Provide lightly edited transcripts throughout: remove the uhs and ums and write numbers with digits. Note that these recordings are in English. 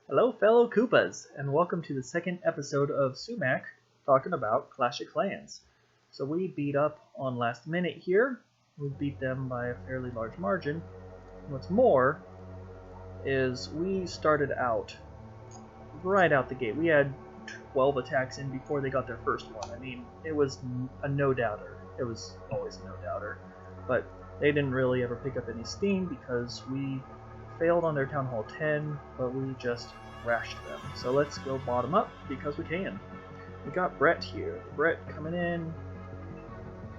Hello, fellow Koopas, and welcome to the second episode of Sumac talking about Clash of Clans. So we beat up on last minute here. We beat them by a fairly large margin. What's more is we started out right out the gate. We had 12 attacks in before they got their first one. I mean, it was a no-doubter. It was always a no-doubter. But they didn't really ever pick up any steam because we failed on their Town Hall 10, but we just rashed them. So let's go bottom up because we can. We got Brett here. Brett coming in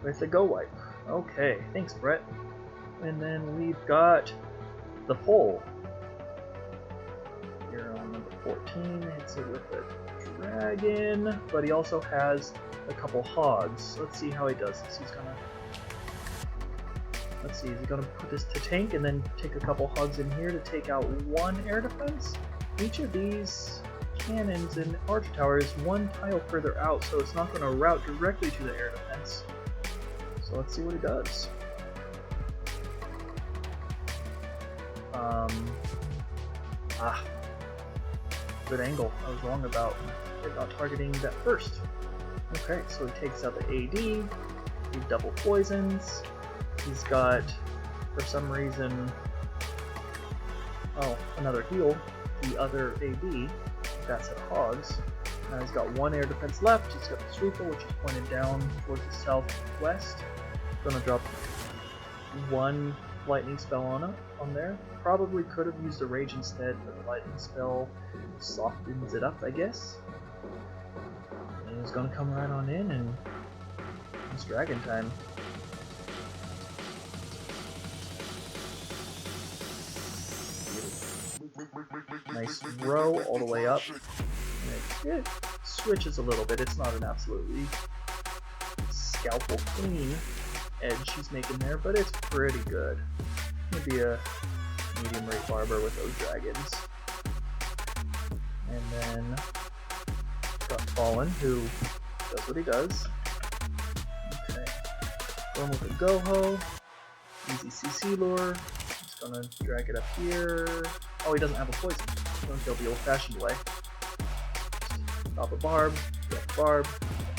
with the go wipe. Okay, thanks Brett. And then we've got the pole. Here on number 14, hits it with a dragon, but he also has a couple hogs. Let's see how he does this. Let's see, is he going to put this to tank and then take a couple hogs in here to take out one air defense? Each of these cannons and archer tower is one tile further out, so it's not going to route directly to the air defense. So let's see what he does. Good angle. I was wrong about targeting that first. Okay, so he takes out the AD, he double poisons. He's got, for some reason, another heal, the other AD, that's at Hogs. Now he's got one air defense left, he's got the Sweeper, which is pointed down towards the southwest. Gonna drop one lightning spell on there. Probably could have used a Rage instead, but the lightning spell softens it up, I guess. And he's gonna come right on in, and it's dragon time. Nice row all the way up. It switches a little bit. It's not an absolutely scalpel clean edge she's making there, but it's pretty good. Maybe a medium rate barber with those dragons. And then got Fallen, who does what he does. Okay. Going with a Goho. Easy CC lure. Just gonna drag it up here. Oh, he doesn't have a poison. Don't kill the old-fashioned way. Drop a barb, drop a barb.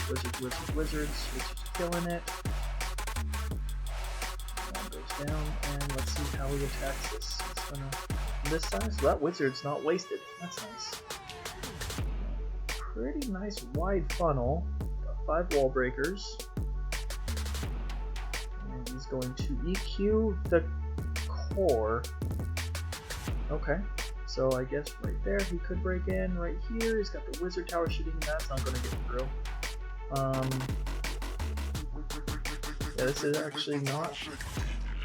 Wizards. Wizards killing it. One goes down, and let's see how he attacks this. It's gonna this size. So that wizard's not wasted. That's nice. Pretty nice wide funnel. Got 5 wall breakers. And he's going to EQ the core. Okay, so I guess right there he could break in. Right here, he's got the wizard tower shooting, and that's not going to get through. Yeah, this is actually not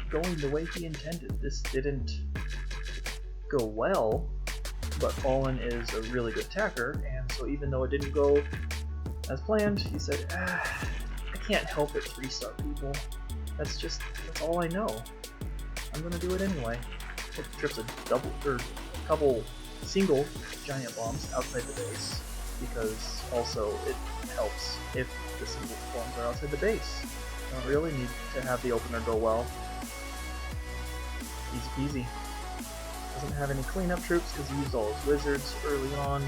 going the way he intended. This didn't go well, but Fallen is a really good attacker, and so even though it didn't go as planned, he said, I can't help it 3-star people. That's all I know. I'm going to do it anyway. It trips a couple single giant bombs outside the base, because also it helps if the single bombs are outside the base. You don't really need to have the opener go well. Easy peasy. Doesn't have any cleanup troops because he used all his wizards early on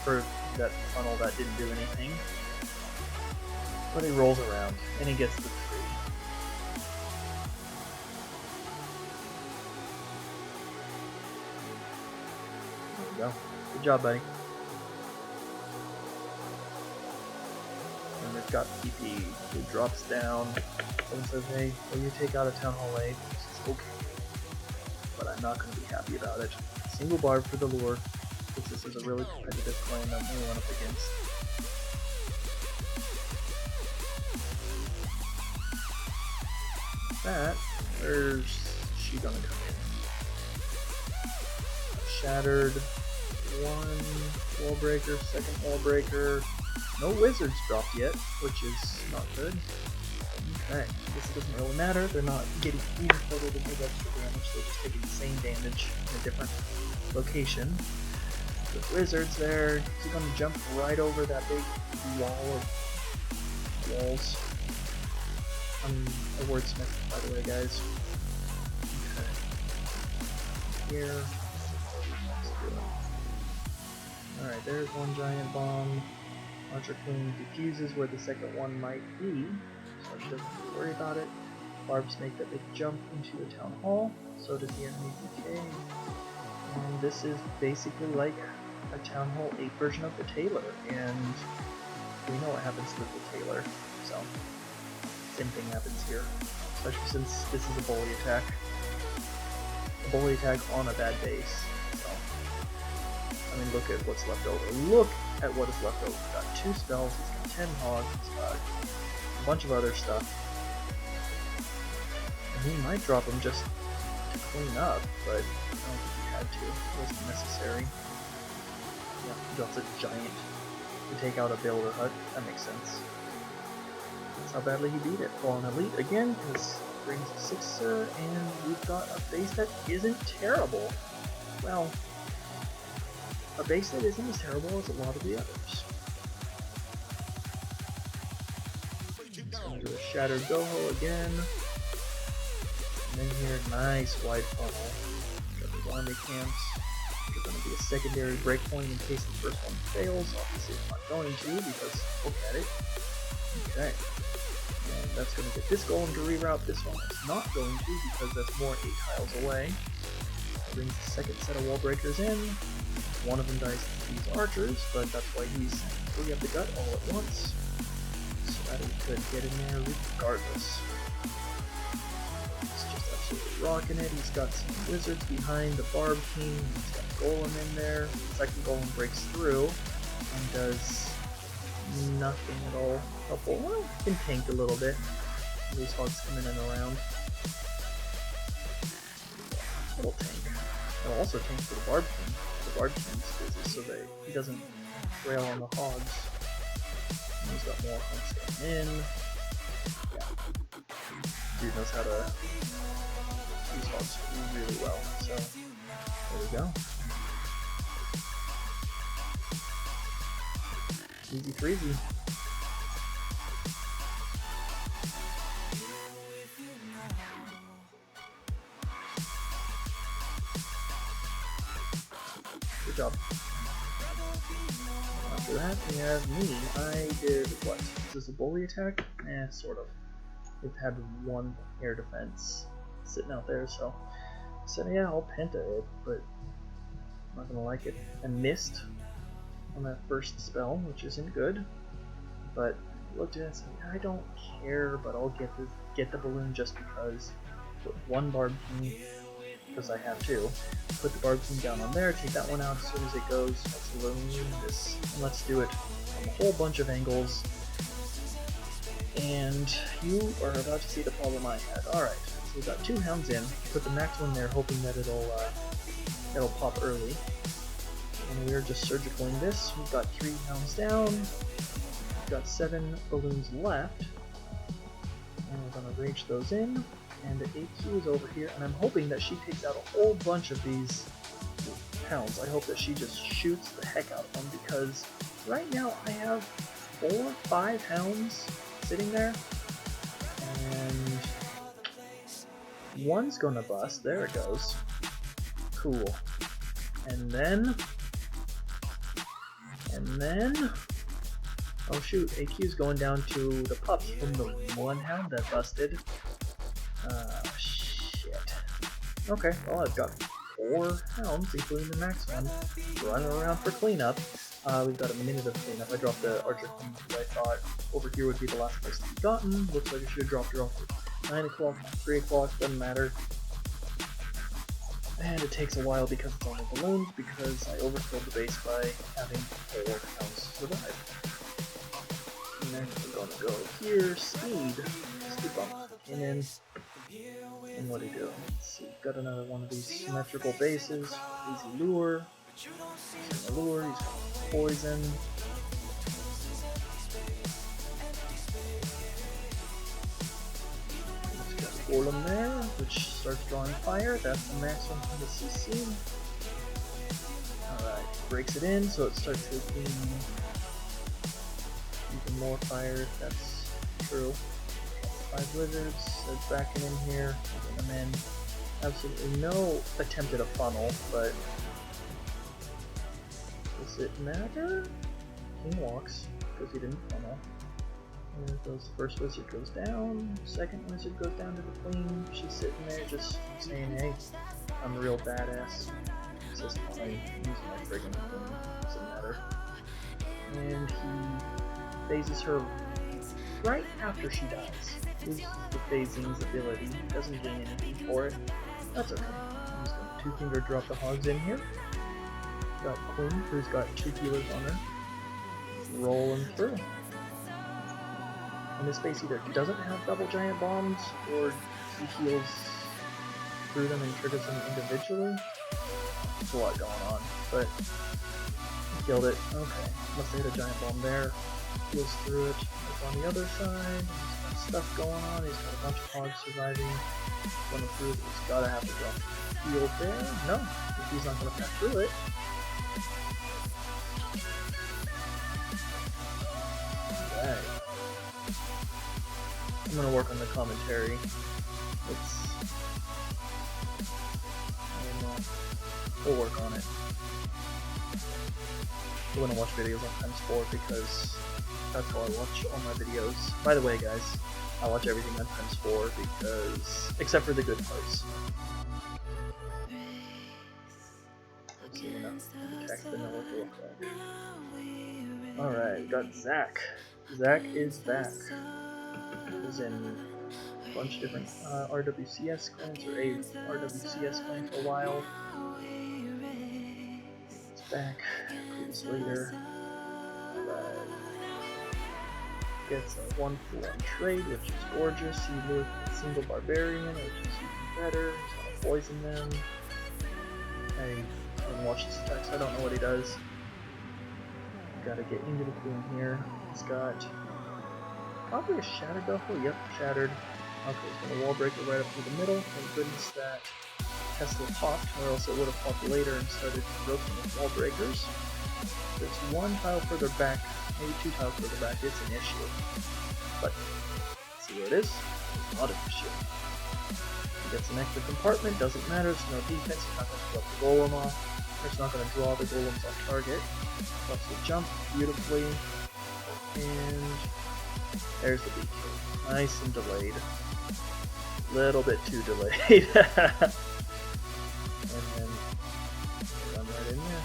for that funnel that didn't do anything. But he rolls around and he gets the 3. Go. Good job, buddy. And they've got PP. It drops down. Someone says, hey, will you take out a Town Hall 8? He says, okay. But I'm not going to be happy about it. Single barb for the lure, because this is a really competitive clan I'm going to run up against. That, where's she going to come in? Shattered. 1 wall breaker, 2nd wall breaker. No wizards dropped yet, which is not good. Okay, this doesn't really matter. They're not getting even further to move extra damage. They're just taking the same damage in a different location. With wizards there, he's going to jump right over that big wall of walls. I'm a wordsmith, by the way, guys. Okay. Here. there's one giant bomb. Archer Queen defuses where the second one might be, so she doesn't have to worry about it. Barbs make that big jump into the town hall, so does the enemy DK. And this is basically like a Town Hall 8 version of the Taylor, and we know what happens with the Taylor, so same thing happens here, especially since this is a bully attack. A bully attack on a bad base, so I mean, look at what's left over. Look at what is left over. He's got 2 spells, he's got 10 hogs, he's got a bunch of other stuff. And he might drop them just to clean up, but I don't think he had to. It wasn't necessary. Yeah, he drops a giant to take out a builder hut. That makes sense. That's how badly he beat it. Fallen Elite again, because brings a 6er, and we've got a base that isn't terrible. Well, a base that isn't as terrible as a lot of the others. Gonna do a Shattered Goho again. And then here, nice wide funnel. Got those army camps. There's going to be a secondary breakpoint in case the first one fails. Obviously it's not going to, because look at it. Okay. And that's going to get this golem to reroute. This one is not going to, because that's more 8 tiles away. Brings the second set of wall breakers in. One of them dies to these archers, but that's why he's 3 up the gut all at once. So that he could get in there regardless. He's just absolutely rocking it. He's got some wizards behind the Barb King. He's got Golem in there. The second Golem breaks through and does nothing at all helpful. Well, he can tank a little bit. These hogs come in and around. Little tank. It'll also tank for the Barb King. The Barb King's busy so that he doesn't rail on the hogs. And he's got more hogs coming in. Yeah. Dude knows how to use hogs really well. So there we go. Easy freezy. Good job. After that, we have me. I did what? Is this a bully attack? Eh, sort of. We've had one air defense sitting out there, so I said, yeah, I'll penta it, but I'm not gonna like it. I missed on that first spell, which isn't good. But I looked at it and said, I don't care, but I'll get the balloon just because. Put one Barb King, because I have to. Put the Barb King down on there, take that one out as soon as it goes. Let's balloon this, and let's do it from a whole bunch of angles. And you are about to see the problem I had. Alright, so we've got 2 hounds in. Put the max one there, hoping that it'll pop early. And we're just surgicaling this. We've got 3 hounds down. We've got 7 balloons left. And we're going to rage those in. And the AQ is over here. And I'm hoping that she takes out a whole bunch of these hounds. I hope that she just shoots the heck out of them. Because right now I have 4 or 5 hounds sitting there. And one's going to bust. There it goes. Cool. And then, oh shoot, AQ's going down to the pups from the one hound that busted. Shit. Okay, well I've got 4 hounds, including the max one, running around for cleanup. We've got a minute of cleanup. I dropped the Archer Queen because I thought over here would be the last place to be gotten. Looks like I should have dropped her off at 9 o'clock, 3 o'clock, doesn't matter. And it takes a while because it's only balloons, because I overfilled the base by having 4 hounds survive. And then we're going to go here, speed bump, came in, and what do you do? Let's see, got another one of these symmetrical bases, easy lure, he's got poison. Golem there, which starts drawing fire. That's the max one from the CC. Alright, breaks it in, so it starts taking even more fire if that's true. 5 wizards, they're backing in here, getting them in. Absolutely no attempt at a funnel, but Does it matter? King walks, because he didn't funnel. There goes first wizard goes down, second wizard goes down to the queen. She's sitting there just saying, hey, I'm a real badass. It's just fine, I'm using my friggin' queen, doesn't matter. And he phases her right after she dies. Uses the phasing's ability, doesn't gain anything for it. That's okay. I'm just gonna two-finger drop the hogs in here. Got queen, who's got 2 healers on her. Roll them through. And this base either doesn't have double giant bombs, or he heals through them and triggers them individually. There's a lot going on, but he killed it. Okay, must have hit a giant bomb there. Heals through it. It's on the other side. He's got stuff going on. He's got a bunch of hogs surviving. Going through it. He's gotta have to drop heal there. No, he's not gonna pass through it. Alright. I'm gonna work on the commentary. We'll work on it. We're gonna watch videos on ×4 because that's how I watch all my videos. By the way, guys, I watch everything on ×4 because, except for the good parts. Let's see enough to detect the know what to look like. Alright, we got Zach. Zach is back. He's in a bunch of different RWCS clans, or a RWCS clan for a while. He's back. Previous later. Alright. Gets a 1-for-1 trade, which is gorgeous. He lives with a single barbarian, which is even better. He's gonna poison them. I haven't watched his attacks, I don't know what he does. Gotta get into the queen here. He's got probably a shattered duffel. Yep, shattered. Okay, he's gonna wall break it right up through the middle. Thank goodness that Tesla popped, or else it would have popped later and started broken with wall breakers. There's one tile further back, maybe 2 tiles further back. It's an issue, but see where it is? It's not an issue. He gets an extra compartment. Doesn't matter. There's no defense. He's not gonna drop the golem off. It's not going to draw the golems off target. Drops the jump beautifully, and there's the BK. Nice and delayed. Little bit too delayed. And then run right in there.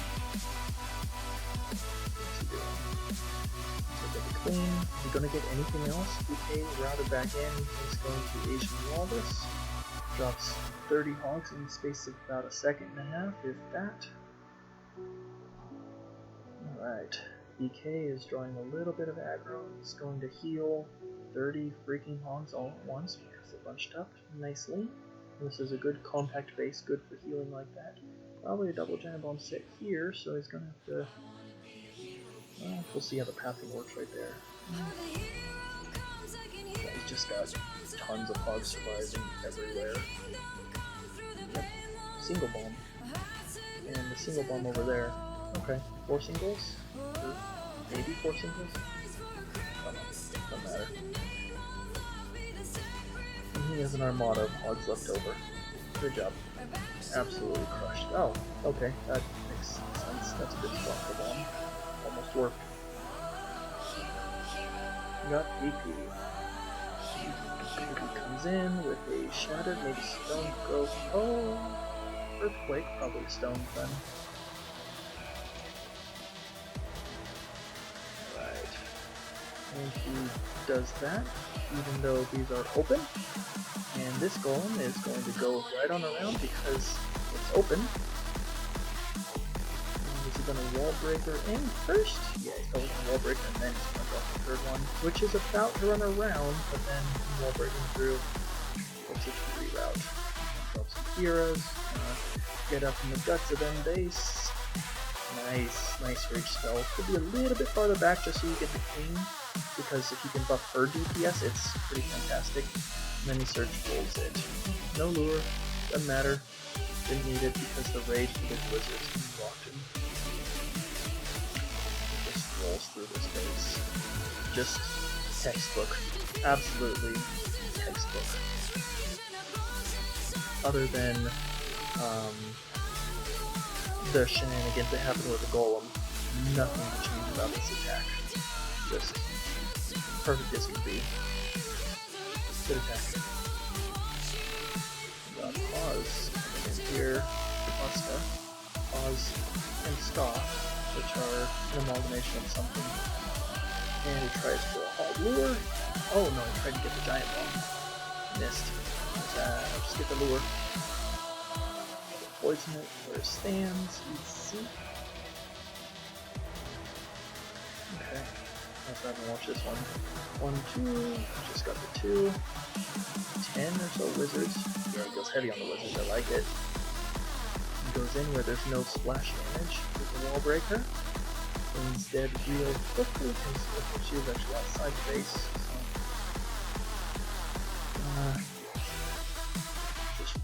What's he doing? So get the clean. Is he going to get anything else? BK routed back in. He's going to Asian Walrus. Drops 30 hogs in the space of about a second and a half, if that. Alright, BK is drawing a little bit of aggro. He's going to heal 30 freaking hogs all at once because they're bunched up nicely. And this is a good compact base, good for healing like that. Probably a double giant bomb set here, so he's going to have to... Well, we'll see how the pathing works right there. Yeah, he's just got tons of hogs surviving everywhere. Yep, single bomb. And the single bomb over there. Okay, 4 singles? Or maybe 4 singles? Don't matter. And he has an armada of hogs left over. Good job. Absolutely crushed. Oh, okay, that makes sense. That's a good spot for bomb. Almost worked. Got BP. BP comes in with a shattered, maybe stone growth. Oh, earthquake, probably stone then. And he does that, even though these are open. And this golem is going to go right on around because it's open. And is he going to wall breaker in first? Yeah, he's going to wall breaker and then he's going to drop the third one, which is about to run around, but then wall breaking through. Looks like a reroute. Drop some heroes. Get up in the guts of them base. Nice reach spell. Could be a little bit farther back just so you get the queen, because if you can buff her DPS, it's pretty fantastic. And then he surge pulls it. No lure, doesn't matter. Didn't need it because the rage for the wizards blocked him. He just rolls through this base. Just textbook. Absolutely textbook. Other than the shenanigans that happened with the golem. nothing to change about this attack. Just perfect as could be. Good attack. We got pause in here, pasta, pause, and stop, which are an amalgamation of something. And he tries for a hard lure. Oh no, he tried to get the giant bomb. Missed. Just get the lure. Poison it where it stands. Easy. Okay. Let's have to watch this one. 1, 2. Just got the 2. 10 or so wizards. Yeah, he goes heavy on the wizards. I like it. He goes in where there's no splash damage with the wall breaker. Instead, heal quickly because she was actually outside the base. So, just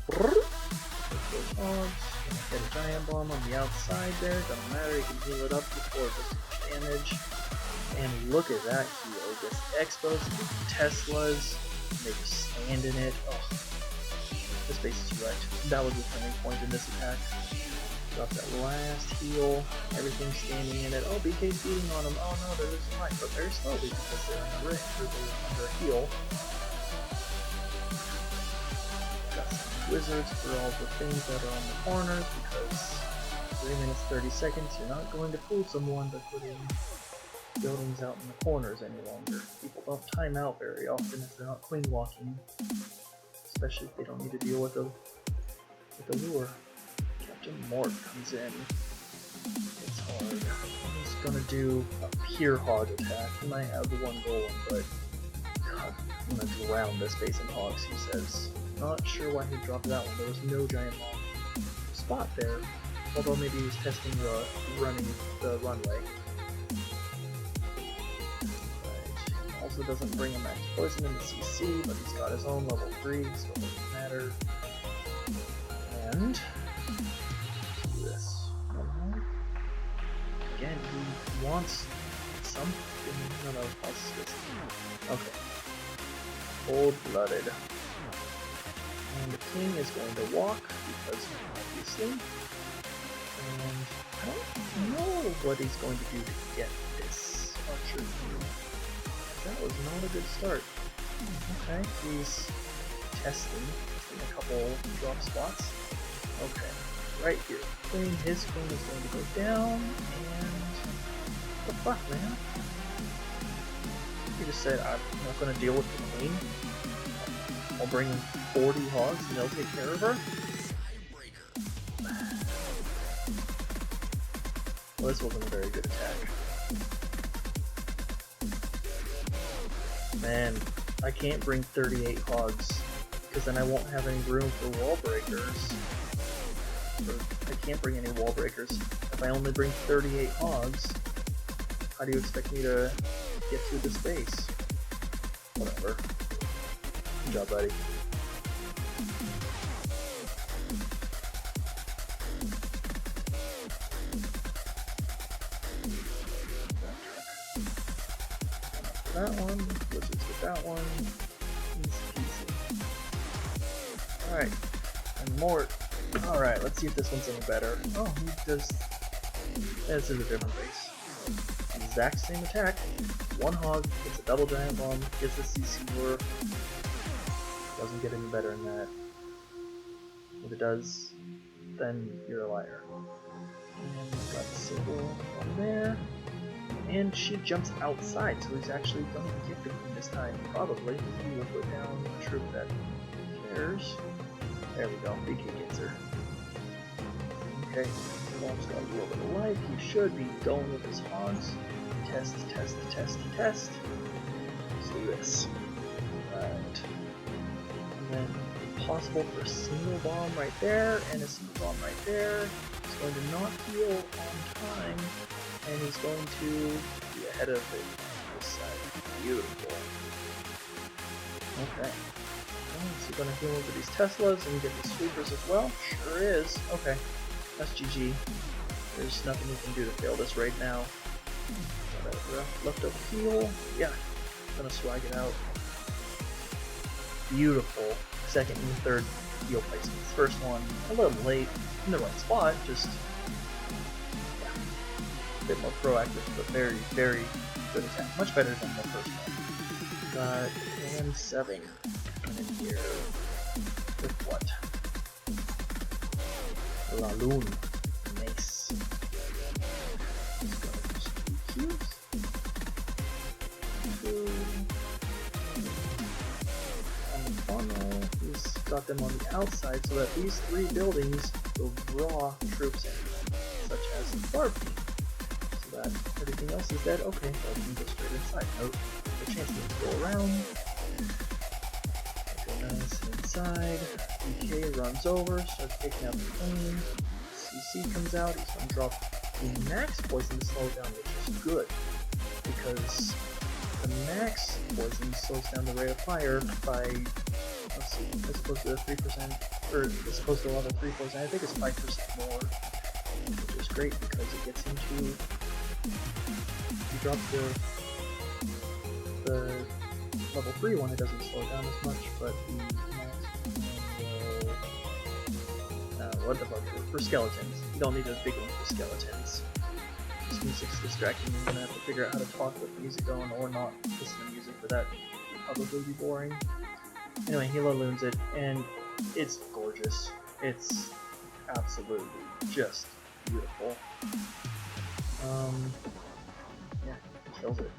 those hogs. Get a giant bomb on the outside there. Doesn't matter. You can heal it up before it does too much damage. And look at that heal. Just expos, Teslas. They just stand in it. Oh, this base is wrecked. That was the turning point in this attack. Drop that last heal, everything's standing in it. Oh, BK's beating on him. Oh no, they're losing life, but very slowly because they're under a heal. Got some wizards for all the things that are on the corners because 3 minutes 30 seconds, you're not going to fool someone by putting buildings out in the corners any longer. People don't time out very often if they're not queen walking, especially if they don't need to deal with the lure. Mort comes in. It's hard. He's gonna do a pure hog attack. He might have the one golem, but God, I'm gonna drown this base in hogs, he says. Not sure why he dropped that one. There was no giant bomb spot there. Although maybe he was testing the runway. Right. Also doesn't bring a max poison in the CC, but he's got his own level 3, so it doesn't matter. And again, he wants something. No, what's this? Okay. Cold-blooded. And the king is going to walk, because obviously. And I don't know what he's going to do to get this archer view. That was not a good start. Okay, he's testing a couple drop spots. Okay. Right here. His queen is going to go down, and what the fuck, man? He just said, I'm not going to deal with the queen. I'll bring in 40 hogs and they'll take care of her. Well, this wasn't a very good attack. Man, I can't bring 38 hogs, because then I won't have any room for wall breakers. I can't bring any wall breakers. If I only bring 38 hogs, how do you expect me to get through this base? Whatever. Good job, buddy. That one, wizards with that one. Easy peasy. Alright, and Mort. Alright, let's see if this one's any better. Oh, he does. This is a different base. Exact same attack. One hog, gets a double giant bomb, gets a CC lure. Doesn't get any better than that. If it does, then you're a liar. And we've got the symbol on there. And she jumps outside, so he's actually going to get the queen this time. Probably. He will put down a troop that cares. There we go. BK gets her. Okay. Mom's got a little bit of life. He should be going with his hogs. Test, test, test, test. Let's do this. Right. And then possible for a single bomb right there, and a single bomb right there. He's going to not heal on time, and he's going to be ahead of it on this side. Beautiful. Okay. Is he going to heal over these Teslas and get the sweepers as well? Sure is. Okay. That's GG. There's nothing you can do to fail this right now. Left up heal. Yeah. I'm gonna swag it out. Beautiful. Second and third heal placements. First one a little late in the right spot, just yeah. a bit more proactive, but very, very good attack. Much better than the first one. Got AM7 in here. With what? Laloon. Nice. Let's go just cubes. On the funnel, he's got them on the outside so that these 3 buildings will draw troops in, such as the barb team. So that everything else is dead. Okay, so I can go straight inside. Nope. The chance to go around. Go nice inside. DK runs over, starts taking out the plane. CC comes out, he's going to drop the max poison to slow it down, which is good. Because the max poison slows down the rate of fire by, let's see, as opposed to the 3%, or as opposed to level 3 poison, I think it's 5% more. Which is great because it gets into, you drop the level 3 one, it doesn't slow down as much, but the max what the fuck, for skeletons. You don't need a big one for skeletons. This music's distracting, I'm gonna have to figure out how to talk with the music going or not listen to music, but that would probably be boring. Anyway, he loons it, and it's gorgeous. It's absolutely just beautiful. Yeah, kills it.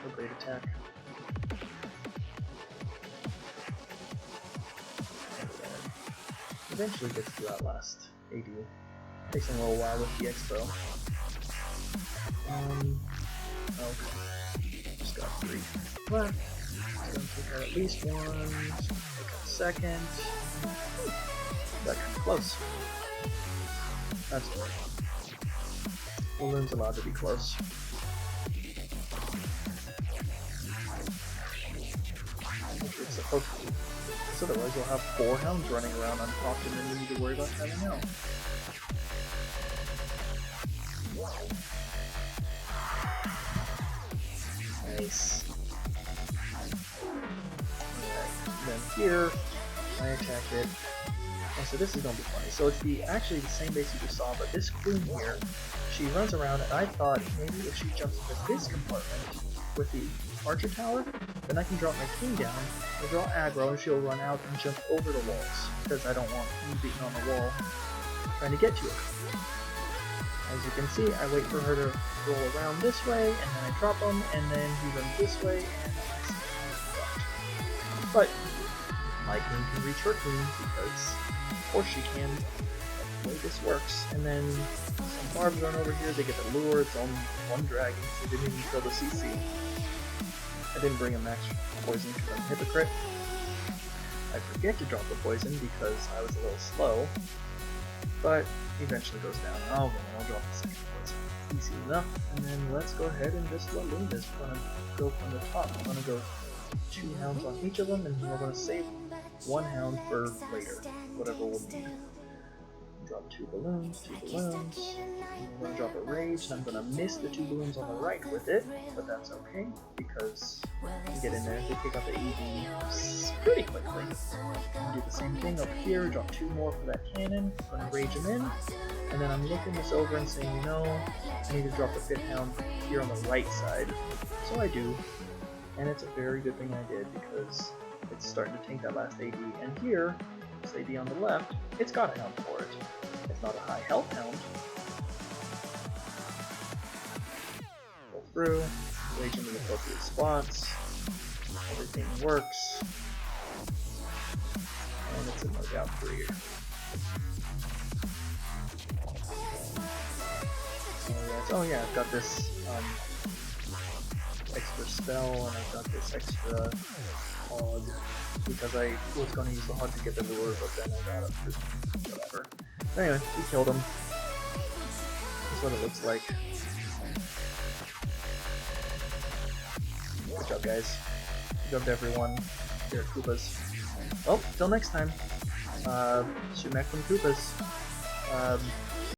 A great attack. Eventually gets to that last AD. Takes him a little while with the expo. Okay. Just got 3 left. It's gonna take out at least one. Take out second. Got kind of close. That's good. Balloon's allowed to be close. It's supposed to be. Because otherwise you'll have 4 hounds running around unprompted and then you need to worry about having out. Nice. Alright, then here, I attack it. Oh, so this is gonna be funny. So it's actually the same base you just saw, but this queen here, she runs around, and I thought maybe if she jumps into this compartment with the archer tower, then I can drop my king down, I draw aggro, and she'll run out and jump over the walls, because I don't want him beating on the wall trying to get to her. As you can see, I wait for her to roll around this way, and then I drop him, and then he runs this way, and I see him. But my queen can reach her queen, because, of course she can, that's the way this works. And then some barbs run over here, they get the lure, it's on 1 dragon, so they didn't even kill the CC. I didn't bring a max poison because I'm a hypocrite. I forget to drop the poison because I was a little slow, but eventually goes down. Oh, well, I'll drop the second poison. Easy enough. And then let's go ahead and just load this. We're going to go from the top. I'm going to go 2 hounds on each of them, and we're going to save 1 hound for later, whatever we'll need. Drop 2 balloons, 2 balloons. I'm going to drop a rage, and I'm going to miss the 2 balloons on the right with it, but that's okay, because you get in there, they pick up the EV pretty quickly. Do the same thing up here, drop 2 more for that cannon, I'm going to rage them in, and then I'm looking this over and saying, you know, I need to drop the 5th hound here on the right side. So I do, and it's a very good thing I did, because it's starting to tank that last AD, and here, this AD on the left, it's got a hound for it. It's not a high health hound. Go through, rage into the appropriate spots, everything works, and it's a no doubt for you. Oh yeah, I've got this extra spell, and I've got this extra hog, because I was going to use the hog to get the lure, but then I got it for whatever. Anyway, we killed him. That's what it looks like. Good job, guys. Good job to everyone here at Koopas. Well, till next time. Sumac from Koopas.